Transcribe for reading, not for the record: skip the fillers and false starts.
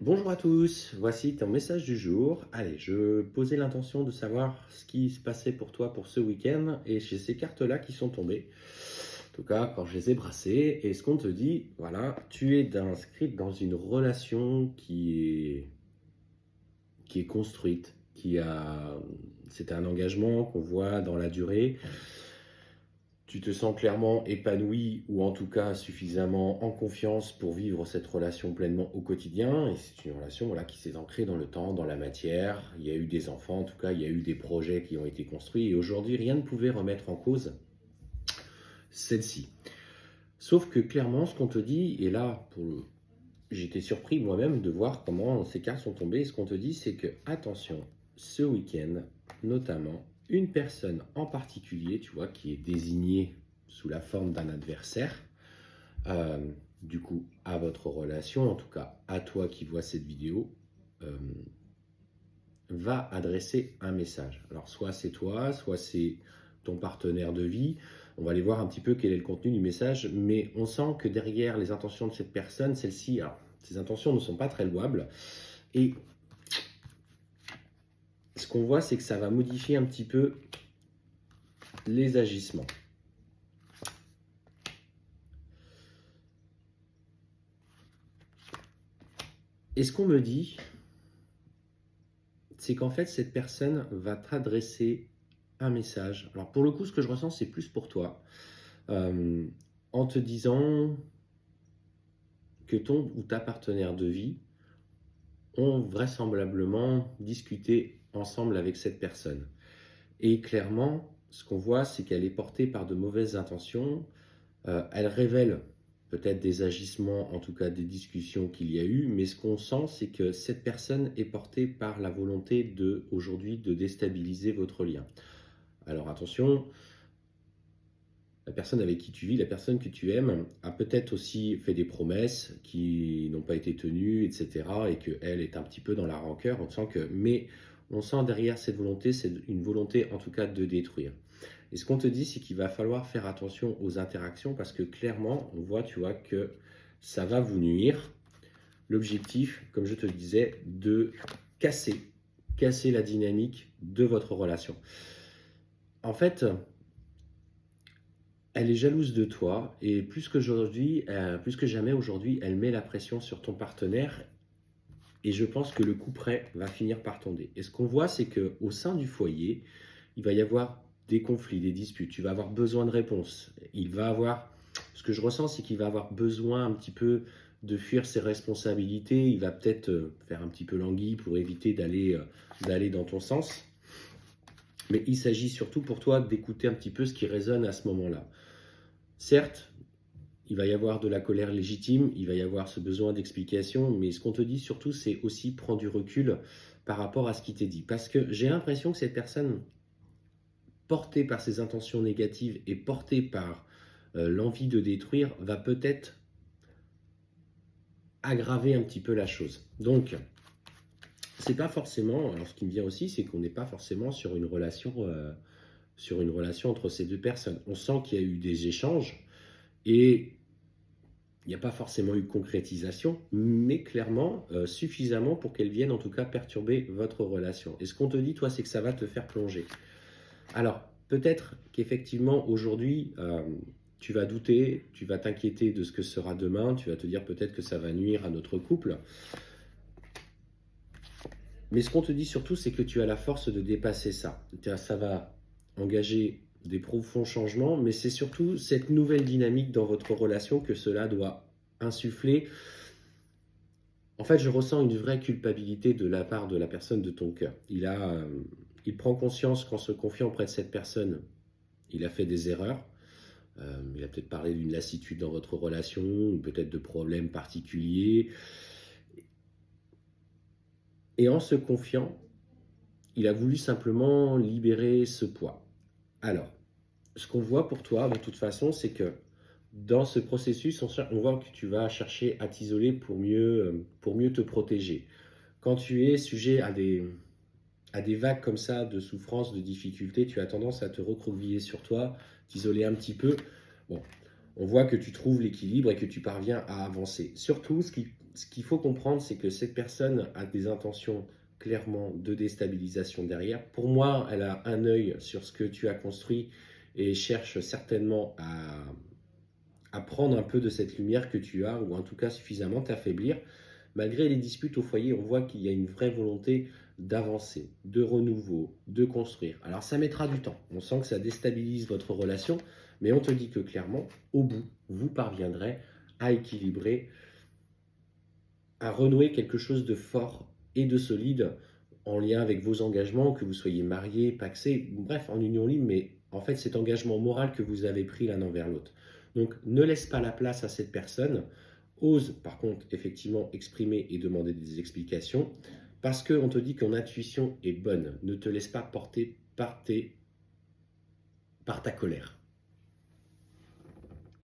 Bonjour à tous, voici ton message du jour. Allez, je posais l'intention de savoir ce qui se passait pour toi pour ce week-end et j'ai ces cartes-là qui sont tombées. En tout cas, quand je les ai brassées, et ce qu'on te dit, voilà, tu es inscrite dans une relation qui est construite, c'est un engagement qu'on voit dans la durée. Tu te sens clairement épanoui ou en tout cas suffisamment en confiance pour vivre cette relation pleinement au quotidien. Et c'est une relation voilà, qui s'est ancrée dans le temps, dans la matière. Il y a eu des enfants, en tout cas, il y a eu des projets qui ont été construits. Et aujourd'hui, rien ne pouvait remettre en cause celle-ci. Sauf que clairement, ce qu'on te dit, et là, j'étais surpris moi-même de voir comment ces cartes sont tombées. Et ce qu'on te dit, c'est que, attention, ce week-end, notamment, une personne en particulier, tu vois, qui est désignée sous la forme d'un adversaire, euh, du coup, à votre relation, en tout cas à toi qui vois cette vidéo, euh, va adresser un message. Alors, soit c'est toi, soit c'est ton partenaire de vie. On va aller voir un petit peu quel est le contenu du message, mais on sent que derrière les intentions de cette personne, celle-ci, alors, ses intentions ne sont pas très louables, et ce qu'on voit, c'est que ça va modifier un petit peu les agissements. Et ce qu'on me dit, c'est qu'en fait, cette personne va t'adresser un message. Alors pour le coup, ce que je ressens, c'est plus pour toi. En te disant que ton ou ta partenaire de vie ont vraisemblablement discuté ensemble avec cette personne. Et clairement, ce qu'on voit, c'est qu'elle est portée par de mauvaises intentions. Elle révèle peut-être des agissements, en tout cas des discussions qu'il y a eu, mais ce qu'on sent, c'est que cette personne est portée par la volonté aujourd'hui de déstabiliser votre lien. Alors attention, la personne avec qui tu vis, la personne que tu aimes, a peut-être aussi fait des promesses qui n'ont pas été tenues, etc. Et qu'elle est un petit peu dans la rancœur. Mais on sent derrière cette volonté, c'est une volonté en tout cas de détruire. Et ce qu'on te dit, c'est qu'il va falloir faire attention aux interactions parce que clairement, on voit, tu vois, que ça va vous nuire. L'objectif, comme je te le disais, de casser la dynamique de votre relation. En fait, elle est jalouse de toi et plus que jamais aujourd'hui, elle met la pression sur ton partenaire et je pense que le coup près va finir par tomber. Et ce qu'on voit, c'est qu'au sein du foyer, il va y avoir des conflits, des disputes, tu vas avoir besoin de réponses. Ce que je ressens, c'est qu'il va avoir besoin un petit peu de fuir ses responsabilités, il va peut-être faire un petit peu languille pour éviter d'aller dans ton sens. Mais il s'agit surtout pour toi d'écouter un petit peu ce qui résonne à ce moment-là. Certes, il va y avoir de la colère légitime, il va y avoir ce besoin d'explication, mais ce qu'on te dit surtout, c'est aussi prendre du recul par rapport à ce qui t'est dit. Parce que j'ai l'impression que cette personne, portée par ses intentions négatives et portée par l'envie de détruire, va peut-être aggraver un petit peu la chose. Donc, c'est pas forcément. Alors, ce qui me vient aussi, c'est qu'on n'est pas forcément sur une relation entre ces deux personnes. On sent qu'il y a eu des échanges et il n'y a pas forcément eu de concrétisation, mais clairement suffisamment pour qu'elle vienne en tout cas perturber votre relation. Et ce qu'on te dit, toi, c'est que ça va te faire plonger. Alors, peut-être qu'effectivement, aujourd'hui, tu vas douter, tu vas t'inquiéter de ce que sera demain, tu vas te dire peut-être que ça va nuire à notre couple. Mais ce qu'on te dit surtout, c'est que tu as la force de dépasser ça. Ça va engager des profonds changements, mais c'est surtout cette nouvelle dynamique dans votre relation que cela doit insuffler. En fait, je ressens une vraie culpabilité de la part de la personne de ton cœur. Il prend conscience qu'en se confiant auprès de cette personne, il a fait des erreurs. Il a peut-être parlé d'une lassitude dans votre relation, ou peut-être de problèmes particuliers. Et en se confiant, il a voulu simplement libérer ce poids. Alors, ce qu'on voit pour toi, de toute façon, c'est que dans ce processus, on voit que tu vas chercher à t'isoler pour mieux te protéger. Quand tu es sujet à des vagues comme ça de souffrance, de difficultés, tu as tendance à te recroqueviller sur toi, t'isoler un petit peu. Bon, on voit que tu trouves l'équilibre et que tu parviens à avancer. Surtout, ce qu'il faut comprendre, c'est que cette personne a des intentions clairement de déstabilisation derrière. Pour moi, elle a un œil sur ce que tu as construit et cherche certainement à prendre un peu de cette lumière que tu as, ou en tout cas suffisamment t'affaiblir. Malgré les disputes au foyer, on voit qu'il y a une vraie volonté d'avancer, de renouveau, de construire. Alors ça mettra du temps, on sent que ça déstabilise votre relation, mais on te dit que clairement, au bout, vous parviendrez à équilibrer, à renouer quelque chose de fort et de solide en lien avec vos engagements, que vous soyez mariés, pacsés, bref, en union libre, mais en fait cet engagement moral que vous avez pris l'un envers l'autre. Donc ne laisse pas la place à cette personne, ose par contre effectivement exprimer et demander des explications, parce qu'on te dit que ton intuition est bonne, ne te laisse pas porter par ta colère.